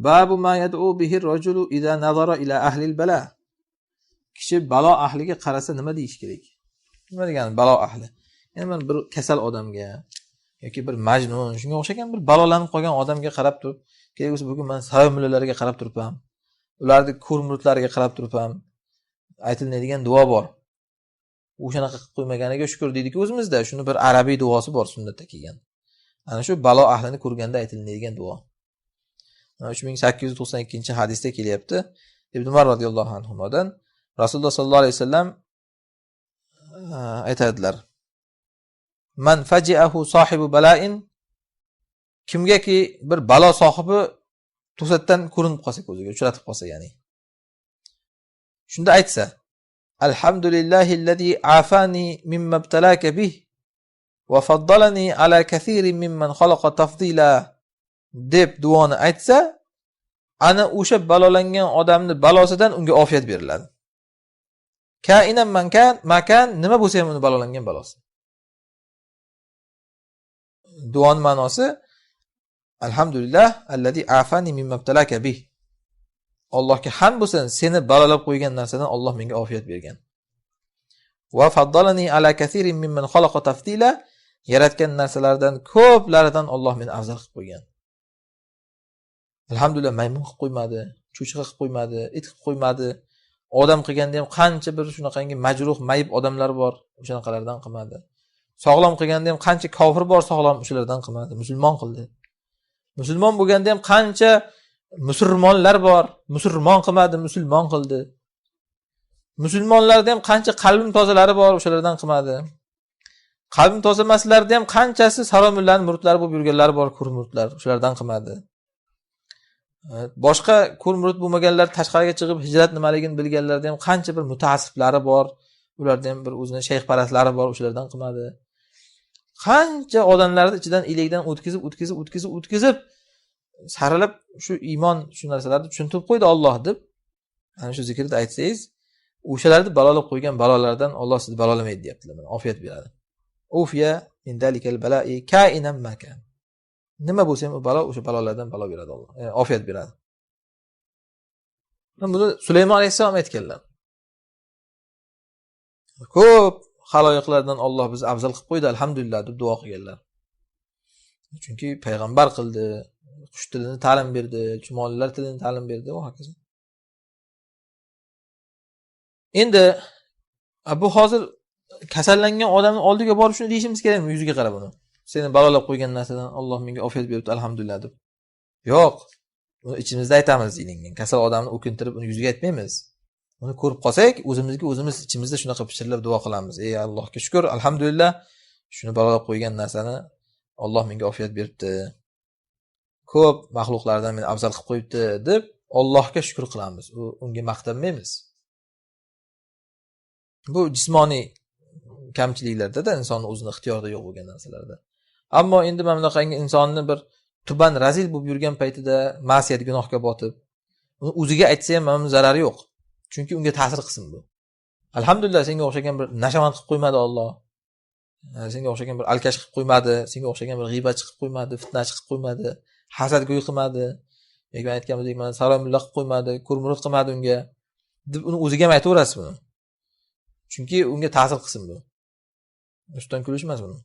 Babu ma yad'u bihi rajulu idza nazara ila ahli al-bala. Kishi balo ahliga qarasa nima deyish kerak? Nima degani balo ahli? Ya'ni men bir kasal odamga yoki bir majnun, shunga o'xshagan bir balolanib qolgan odamga qarab turib, kerak bo'lsa bugun men saroy mullalarga qarab turibman. Ularning ko'rmurtlariga qarab turibman. Aytiladigan duo bor. O'shanaqa qilib qo'ymaganiga shukr deydi-ku o'zimizda. Shuni bir arabiy duosi bor sunnatda kelgan. Ana shu balo ahlini ko'rganda aytiladigan duo. 3892-hadisda kelyapti. Ibn Umar radhiyallohu anhudan Rasululloh sallallohu alayhi vasallam aytadilar: "Man faji'ahu sohibu bala'in", kimgaki bir balo sohibi to'satdan ko'rinib qolsa, ko'ziga uchratib qolsa, ya'ni shunda aytsa: "Alhamdulillahillazi afani mimma ibtalaka bih va faddalani ala kathirin mimman khalaqa tafdila", deb duoni aytsa, ana o'sha balolangan odamni balosidan unga ofiyat beriladi. Kainan makan nima bo'lsa ham uni balolangan balosi. Duon ma'nosi alhamdulillah allazi afani mimma ibtalaka bih. Allohga hamd bo'lsin, seni balolab qo'ygan narsadan Alloh menga ofiyat bergan. Va faddalani ala kathirin mimman khalaqa tafdila, yaratgan narsalardan ko'plaridan Alloh meni afzal qilib qo'ygan. Alhamdulillah, maymun qilib qo'ymadi, cho'chqa qilib qo'ymadi, it qilib qo'ymadi. Odam qilganda ham qancha bir shunaqangi majruh, mayib odamlar bor, o'shanaqalardan qilmadi. Sog'lom qilganda ham qancha kofir bor, sog'lom o'shalardan qilmadi, musulmon qildi. Musulmon bo'lganda ham qancha musulmonlar bor, musulmon qilmadi, musulmon qildi. Musulmonlarda ham qancha qalbim tozalari bor, o'shalardan qilmadi. Qalbim toza emaslarda ham qanchasi saromillarning murtlari bo'lib yurganlar bor, ko'rmurtlar, o'shalardan qilmadi. Boshqa ko'rmurut bo'lmaganlar tashqariga chiqib hijrat nimaligini bilganlarda ham qancha bir mutaassiflari bor, ularda ham bir o'zining shayxparastlari bor, o'shalardan qilmadi. Qancha odamlarni ichidan ilikdan o'tkazib saralab shu iymon shu narsalarni tushuntirib qo'ydi Alloh deb, ana shu zikrni aytsangiz, o'shalarni balolab qo'ygan balolardan Alloh sizni balolamaydi deyaptilar. Ofiyat beradi. Ufiya min dalikal bala'i kainan makan. Nima bo'lsa ham balo, o'sha balolardan balo beradi Alloh. Ya'ni ofiyat beradi. Buni Sulaymon alayhisalom aytganlar. Ko'p xaloyiqlardan Alloh bizni afzal qilib qo'ydi, alhamdulillah deb duo qilganlar. Chunki payg'ambar qildi, qush tilini ta'lim berdi, chumolilar tilini ta'lim berdi va hokazo. Endi bu hozir kasallangan odamning oldiga borib shuni deyishimiz kerakmi, yuziga qarab uni? Seni balolab qo'ygan narsadan Alloh menga ofiyat beribdi, alhamdulillah deb. Yo'q. Uni ichimizda aytamiz deyilgan. Kasal odamni o'kintirib uni yuziga aytmaymiz. Uni ko'rib qolsak, o'zimiz ichimizda shunaqa pichirlab duo qilamiz. Ey Allohga shukr, alhamdulillah, shuni balolab qo'ygan narsani Alloh menga ofiyat beribdi. Ko'p maxluqlardan meni afzal qilib qo'yibdi deb Allohga shukr qilamiz. Unga maqtanmaymiz. Bu jismoniy kamchiliklarda-da, insonning o'zining ixtiyorida yo'q bo'lgan narsalarda. Ammo endi mana bunaqangi insonni bir tuban razil bo'lib yurgan paytida ma'siyat gunohga botib, uni o'ziga aytsa ham mana zarari yo'q. Chunki unga ta'sir qilsin bu. Alhamdulillah, senga o'xshagan bir nashavand qilib qo'ymadi Alloh. Senga o'xshagan bir alkash qilib qo'ymadi, senga o'xshagan bir g'iybatchi qilib qo'ymadi, fitnachi qilib qo'ymadi, hasadgo'y qilmadi. Yoki aytganimizdek, mana saromillah qilib qo'ymadi, ko'rmurut qilmadi unga. Deb uni o'ziga ham aytaverasiz buni. Chunki unga ta'sir qilsin bu. Ustidan kulish emas buni.